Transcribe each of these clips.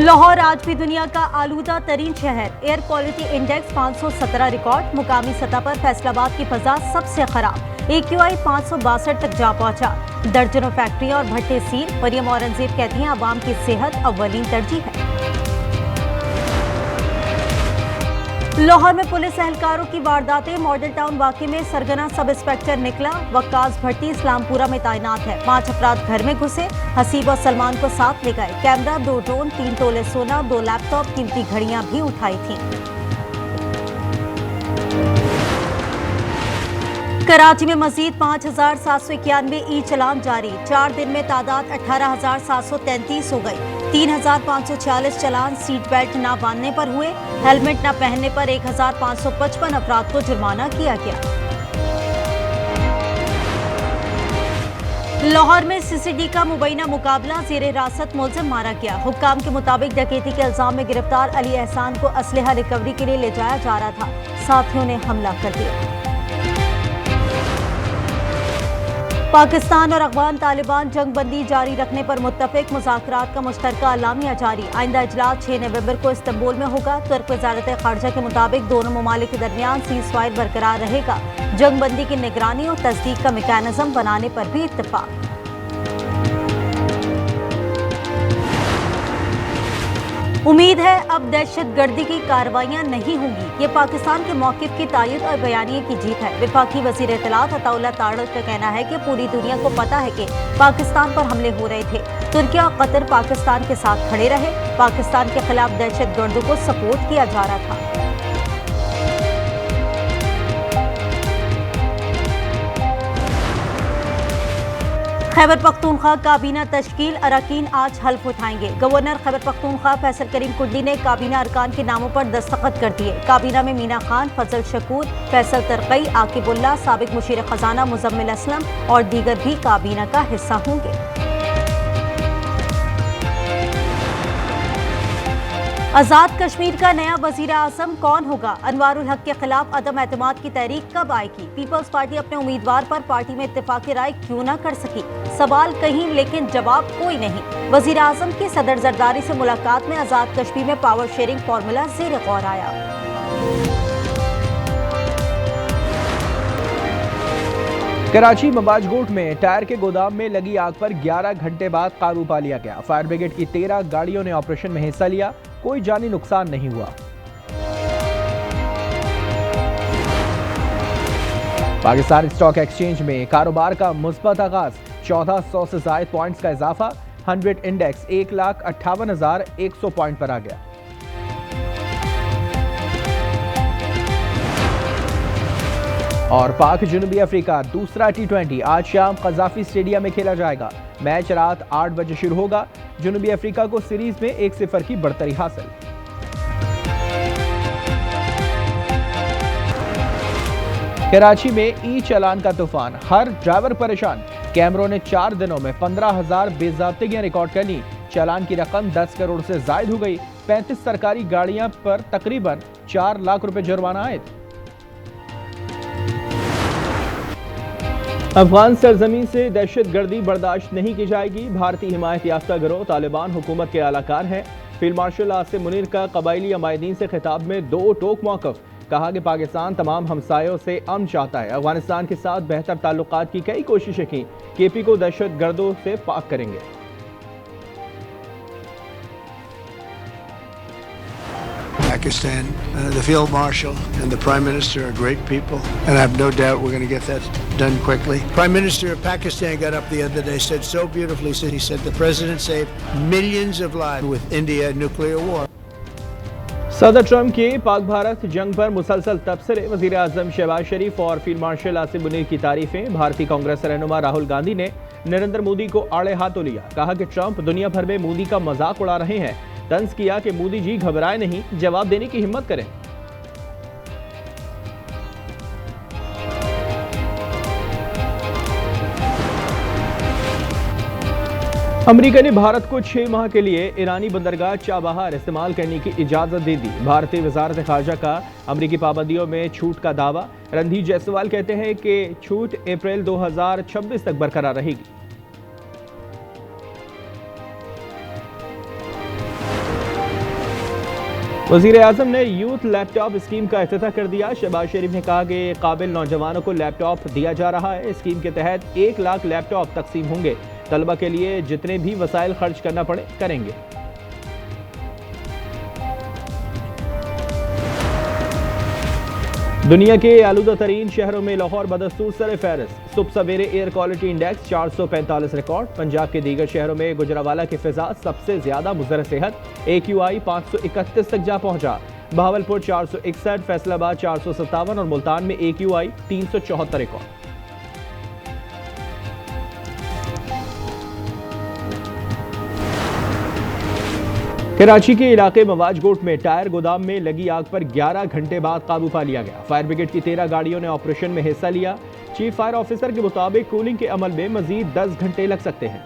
लाहौर आज भी दुनिया का आलूदा तरीन शहर। Air quality index 517 record. मुकामी सतह पर फैसलाबाद की फजा सबसे खराब। AQI 562 तक जा पहुंचा। दर्जनों फैक्ट्रियां और भट्टे सील। मरियम औरंगजेब कहती हैं अवाम की सेहत अव्वलीन तरजीह है। लाहौर में पुलिस एहलकारों की वारदातें। मॉडल टाउन वाकई में सरगना सब इंस्पेक्टर निकला। वक्कास भट्टी इस्लामपुरा में तैनात है। 5 अफराद घर में घुसे। हसीब और सलमान को साथ ले गए। कैमरा, 2 ड्रोन, 3 तोले सोना, 2 लैपटॉप, कीमती घड़ियां भी उठाई थी। कराची में मजीद 5,791 ई चलान जारी। 4 दिन में तादाद 18,733 हो गई। 3,546 चलान सीट बेल्ट न बांधने पर हुए। हेलमेट न पहनने पर 1,555 अफराद को जुर्माना किया गया। लाहौर में CCD का मुबैना मुकाबला। जेर हिरासत मुलजिम मारा गया। हुक्काम के मुताबिक डकैती के इल्जाम में गिरफ्तार अली एहसान को असलहा रिकवरी के लिए ले जाया जा रहा था। साथियों ने हमला कर दिया। पाकिस्तान और अफगान तालिबान जंग बंदी जारी रखने पर मुत्तफिक। मुज़ाकरात का मुश्तरका अलामिया जारी। आइंदा इजलास 6 नवंबर को इस्तांबुल में होगा। तुर्क वज़ारत खारजा के मुताबिक दोनों ममालिक के दरमियान सीज़फायर बरकरार रहेगा। जंग बंदी की निगरानी और तस्दीक का मैकेनिज्म बनाने पर भी इत्तफाक। उम्मीद है अब दहशतगर्दी की कार्रवाइयां नहीं होंगी। ये पाकिस्तान के मौक़िफ़ की तायद और बयानिए की जीत है। वफाकी वज़ीर इत्तलात अताउल्लाह तारड़ का कहना है कि पूरी दुनिया को पता है कि पाकिस्तान पर हमले हो रहे थे। तुर्किया और कतर पाकिस्तान के साथ खड़े रहे। पाकिस्तान के खिलाफ दहशतगर्दों को सपोर्ट किया जा रहा था। खैबर पख्तूनख्वा काबीना तश्कील। अरकान आज हल्फ उठाएंगे। गवर्नर खैबर पख्तूनख्वा फैसल करीम कुंडली ने काबीना अरकान के नामों पर दस्तखत कर दिए। काबीना में मीना खान, फजल शकूर, फैसल तरकई, आकिबुल्ला, साबिक मुशीर खजाना मुजम्मिल असलम और दीगर भी काबीना का हिस्सा होंगे। आज़ाद कश्मीर का नया वज़ीर आज़म कौन होगा? अनवारुल हक के खिलाफ अदम एतमाद की तहरीक कब आएगी? पीपल्स पार्टी अपने उम्मीदवार पर पार्टी में इत्तेफाक़ी राय क्यों न कर सकी? सवाल कहीं लेकिन जवाब कोई नहीं। वज़ीर आज़म की सदर जरदारी से मुलाकात में आज़ाद कश्मीर में पावर शेयरिंग फार्मूला ज़ेर गौर आया। कराची मबाजगोट में टायर के गोदाम में लगी आग पर 11 घंटे बाद काबू पा लिया गया। फायर ब्रिगेड की 13 गाड़ियों ने ऑपरेशन में हिस्सा लिया। कोई जानी नुकसान नहीं हुआ। पाकिस्तान स्टॉक एक्सचेंज में कारोबार का मुस्बत आगाज। 1400 से ज्यादा पॉइंट्स का इजाफा। 100 इंडेक्स 1,58,100 पॉइंट पर आ गया। और पाक जनूबी अफ्रीका दूसरा T20 आज शाम कज़ाफी स्टेडियम में खेला जाएगा। मैच रात 8 बजे शुरू होगा। जनूबी अफ्रीका को सीरीज में 1-0 की बढ़तरी हासिल। कराची में ई चालान का तूफान। हर ड्राइवर परेशान। कैमरों ने 4 दिनों में 15,000 बेज़ाब्तियां रिकॉर्ड कर ली। चालान की रकम 10 करोड़ से जायद हो गई। 35 सरकारी गाड़ियां पर तकरीबन 4 लाख रुपए जुर्माना आयद। अफगान सरजमीन से दहशतगर्दी बर्दाश्त नहीं की जाएगी। भारतीय हिमायत याफ्ता गिरोह तालिबान हुकूमत के आलाकार हैं। फील्ड मार्शल आसिम मुनीर का कबायली अमायदीन से खिताब में 2 टोक मौक़िफ़। कहा कि पाकिस्तान तमाम हमसायों से अमन चाहता है। अफगानिस्तान के साथ बेहतर ताल्लुकात की कई कोशिशें की। KP को दहशतगर्दों से पाक करेंगे। Pakistan, the Field Marshal and the Prime Minister are great people, and I have no doubt we're going to get that done quickly. Prime Minister of Pakistan got up the other day, said so beautifully, he said the President saved millions of lives with India nuclear war. सदर Trump के पाक भारत जंग पर मुसलसल तबसरे। वज़ीर आज़म शहबाज शरीफ और field marshal Asim Munir की तारीफें। भारतीय कांग्रेस रहनुमा राहुल गांधी ने नरेंद्र मोदी को आड़े हाथों लिया। कहा कि ट्रंप दुनिया भर में मोदी का मजाक उड़ा रहे हैं। तंज किया कि मोदी जी घबराए नहीं, जवाब देने की हिम्मत करें। अमेरिका ने भारत को 6 माह के लिए ईरानी बंदरगाह चाबहार इस्तेमाल करने की इजाजत दे दी। भारतीय वजारत खारजा का अमेरिकी पाबंदियों में छूट का दावा। रणधीर जायसवाल कहते हैं कि छूट अप्रैल 2026 तक बरकरार रहेगी। वज़ीर आज़म ने यूथ लैपटॉप स्कीम का इफ्तिताह कर दिया। शहबाज शरीफ ने कहा कि काबिल नौजवानों को लैपटॉप दिया जा रहा है। स्कीम के तहत 1 लाख लैपटॉप तकसीम होंगे। तलबा के लिए जितने भी वसाइल खर्च करना पड़े करेंगे। दुनिया के आलूदा तरीन शहरों में लाहौर बदस्तूर सर फहरिस्त। सुबह सवेरे air quality index 445 record. Punjab के दीगर शहरों में गुजरावाला की फिजा सबसे ज्यादा मुज़र सेहत। AQI 531 तक जा पहुंचा। बहावलपुर 461, फैसलाबाद 457 और मुल्तान में AQI 374 रिकॉर्ड। कराची के इलाके मवाजगोट में टायर गोदाम में लगी आग पर 11 घंटे बाद काबू पा लिया गया। फायर ब्रिगेड की 13 गाड़ियों ने ऑपरेशन में हिस्सा लिया। चीफ फायर ऑफिसर के मुताबिक कूलिंग के अमल में मजीद 10 घंटे लग सकते हैं।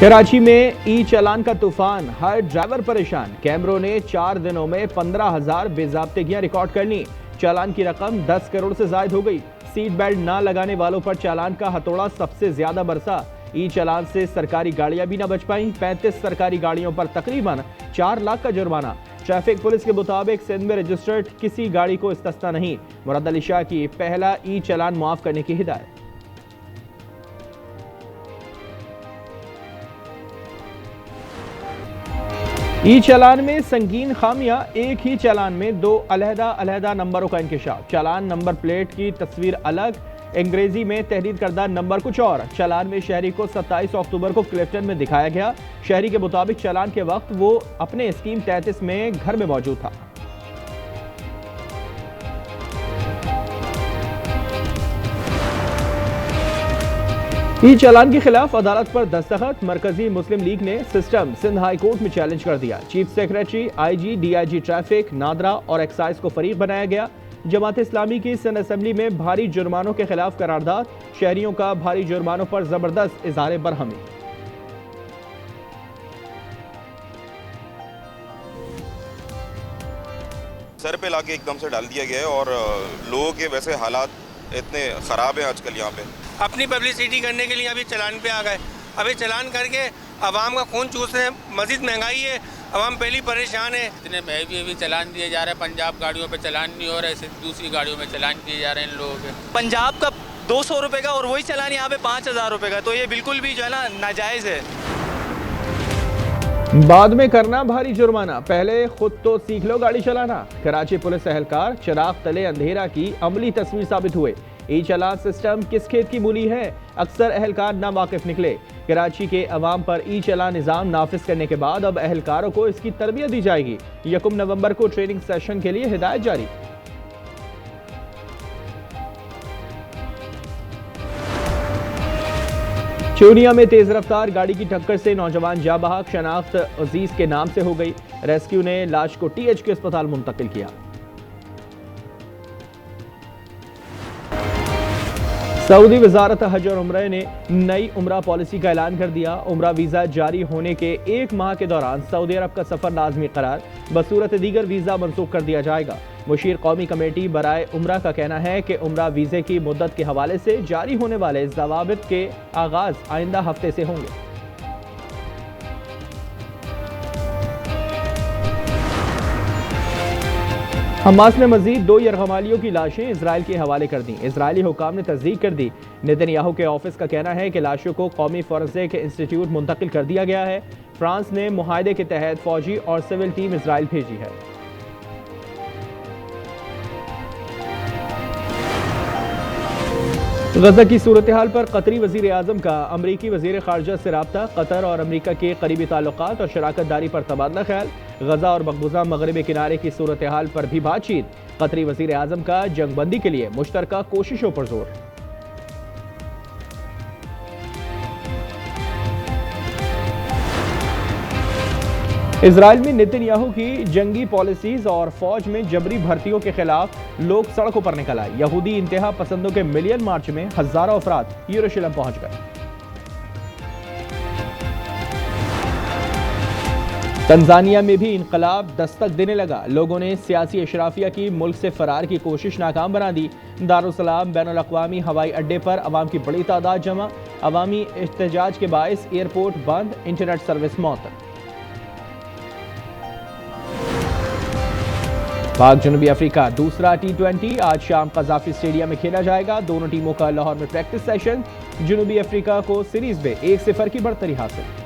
कराची में ई चालान का तूफान, हर ड्राइवर परेशान। कैमरों ने 4 दिनों में 15,000 बेज़ाब्तिगियां रिकॉर्ड कर ली। चालान की रकम 10 करोड़ से जायद हो गई। सीट बेल्ट ना लगाने वालों पर चालान का हथौड़ा सबसे ज्यादा बरसा। ई चालान से सरकारी गाड़ियां भी न बच पाई। 35 सरकारी गाड़ियों पर तकरीबन 4 लाख का जुर्माना। ट्रैफिक पुलिस के मुताबिक सिंध में रजिस्टर्ड किसी गाड़ी को इस्तिस्ना नहीं। मुराद अली शाह की पहला ई चालान मुआफ करने की हिदायत। ई चालान में संगीन खामियां, एक ही चालान में 2 अलहदा नंबरों का इंकिशाफ। चालान नंबर प्लेट की तस्वीर अलग, अंग्रेजी में तहरीर करदा नंबर कुछ और। चालान में शहरी को 27 अक्टूबर को क्लिफ्टन में दिखाया गया। शहरी के मुताबिक चालान के वक्त वो अपने स्कीम 33 में घर में मौजूद था। ई चालान के खिलाफ अदालत पर दस्तखत। मरकजी मुस्लिम लीग ने सिस्टम सिंध हाई कोर्ट में चैलेंज कर दिया। Chief secretary, IG, DIG traffic, NADRA और एक्साइज को फरीक बनाया गया। जमात इस्लामी की सिंध असेंबली में भारी जुर्मानों के खिलाफ करारदाद। शहरियों का भारी जुर्मानों पर जबरदस्त इजहार बरहमी। सर पे लाके एकदम से डाल दिया गया है और लोगों के वैसे हालात इतने ख़राब हैं आजकल यहाँ पे। अपनी पब्लिसिटी करने के लिए अभी चालान पे आ गए। अभी चालान करके आवाम का खून चूस रहे हैं। मजीद महंगाई है, आवाम पहली परेशान है। इतने महंगे चालान दिए जा रहे हैं। पंजाब गाड़ियों पे चालान नहीं हो रहा है, सिर्फ दूसरी गाड़ियों में चालान किए जा रहे हैं इन लोगों के। पंजाब का 200 रुपये का और वही चालान यहाँ पे 5,000 रुपये का, तो ये बिल्कुल भी जो है ना नाजायज़ है। बाद में करना भारी जुर्माना, पहले खुद तो सीख लो गाड़ी चलाना। कराची पुलिस एहलकार चिराग तले अंधेरा की अमली तस्वीर साबित हुए। ई चालान सिस्टम किस खेत की मूली है, अक्सर एहलकार ना वाकिफ निकले। कराची के अवाम पर ई चालान निज़ाम नाफिज करने के बाद अब एहलकारों को इसकी तरबियत दी जाएगी। 1 नवंबर को ट्रेनिंग सेशन के लिए हिदायत जारी। चूनिया में तेज रफ्तार गाड़ी की टक्कर से नौजवान जा बहक। शनाख्त अजीज के नाम से हो गई। रेस्क्यू ने लाश को THQ अस्पताल मुंतकिल किया। सऊदी वजारत हज और उम्रा ने नई उम्रा पॉलिसी का ऐलान कर दिया। उम्रा वीज़ा जारी होने के 1 माह के दौरान सऊदी अरब का सफ़र लाजमी करार, बसूरत दीगर वीज़ा मनसूख कर दिया जाएगा। मुशीर कौमी कमेटी बराए उम्रा का कहना है कि उम्रा वीज़े की मुद्दत के हवाले से जारी होने वाले ज़वाबित के आगाज़ आइंदा हफ्ते से होंगे। हमास ने मजीद 2 यरगमालियों की लाशें इजराइल के हवाले कर दी। इजरायली हुकाम ने तस्दीक कर दी। नेतन्याहू के ऑफिस का कहना है कि लाशों को कौमी फोरेंसिक इंस्टीट्यूट मुंतकिल कर दिया गया है। फ्रांस ने मुआहदे के तहत फौजी और सिविल टीम इजराइल भेजी है। गजा की सूरत हाल पर कतरी वजीर आजम का अमरीकी वजीर खारजा से राब्ता। कतर और अमरीका के करीबी ताल्लुकात और शराकत दारी पर तबादला ख्याल। गजा और मकबूजा मगरबी किनारे की सूरत हाल पर भी बातचीत। कतरी वजीर आजम का जंगबंदी के लिए मुश्तरका कोशिशों पर जोर। इजराइल में नेतन्याहू की जंगी पॉलिसीज और फौज में जबरी भर्तियों के खिलाफ लोग सड़कों पर निकल आए। यहूदी इंतहा पसंदों के मिलियन मार्च में हजारों अफराद यरूशलेम पहुंच गए। तंजानिया में भी इनकलाब दस्तक देने लगा। लोगों ने सियासी अशराफिया की मुल्क से फरार की कोशिश नाकाम बना दी। दारुसलाम बैनुल अक़वामी हवाई अड्डे पर अवाम की बड़ी तादाद जमा। अवामी एहतजाज के बायस एयरपोर्ट बंद, इंटरनेट सर्विस मअतल। पाक जनूबी अफ्रीका दूसरा T20 आज शाम कज़ाफ़ी स्टेडियम में खेला जाएगा। दोनों टीमों का लाहौर में प्रैक्टिस सेशन। जनूबी अफ्रीका को सीरीज में 1-0 की बढ़तरी हासिल।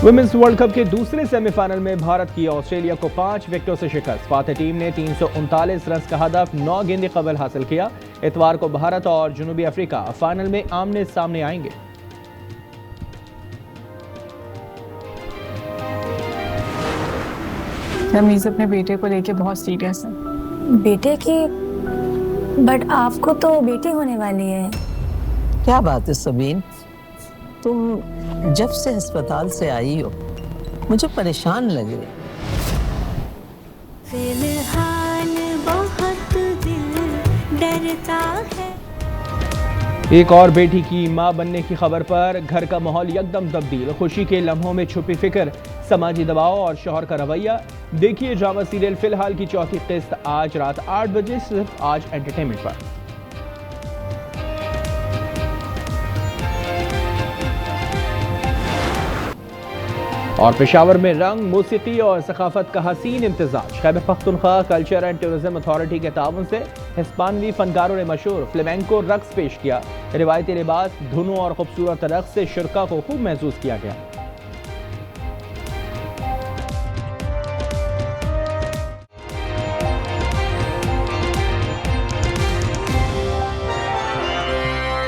वुमेन्स वर्ल्ड कप के दूसरे सेमीफाइनल में भारत की ऑस्ट्रेलिया को 5 विकेटों से शिकस्त। फातह टीम ने 339 रन का हदफ 9 गेंदें कबल हासिल किया। इतवार को भारत और जनूबी अफ्रीका फाइनल में आमने सामने आएंगे। रमीज अपने बेटे को लेके बहुत सीरियस है। बेटे की? बट आपको तो बेटी होने वाली है। क्या बात है सबीन, तुम जब से अस्पताल से आई हो मुझे परेशान लगे। फिलहाल बहुत दिल डरता है। एक और बेटी की मां बनने की खबर पर घर का माहौल यकदम तब्दील। खुशी के लम्हों में छुपी फिक्र, समाजी दबाव और शौहर का रवैया। देखिए ड्रामा सीरियल फिलहाल की चौथी किस्त आज रात 8 बजे सिर्फ आज एंटरटेनमेंट पर। और पेशावर में रंग, मौसीकी और सकाफत का हसीन इम्तिजाज। Khyber Pakhtunkhwa culture and tourism authority के ताउन से हिस्पानवी फनकारों ने मशहूर फ्लेमेंको रक्स पेश किया। रिवायती लिबास, धुनों और खूबसूरत रक्स से शुरका को खूब महसूस किया गया।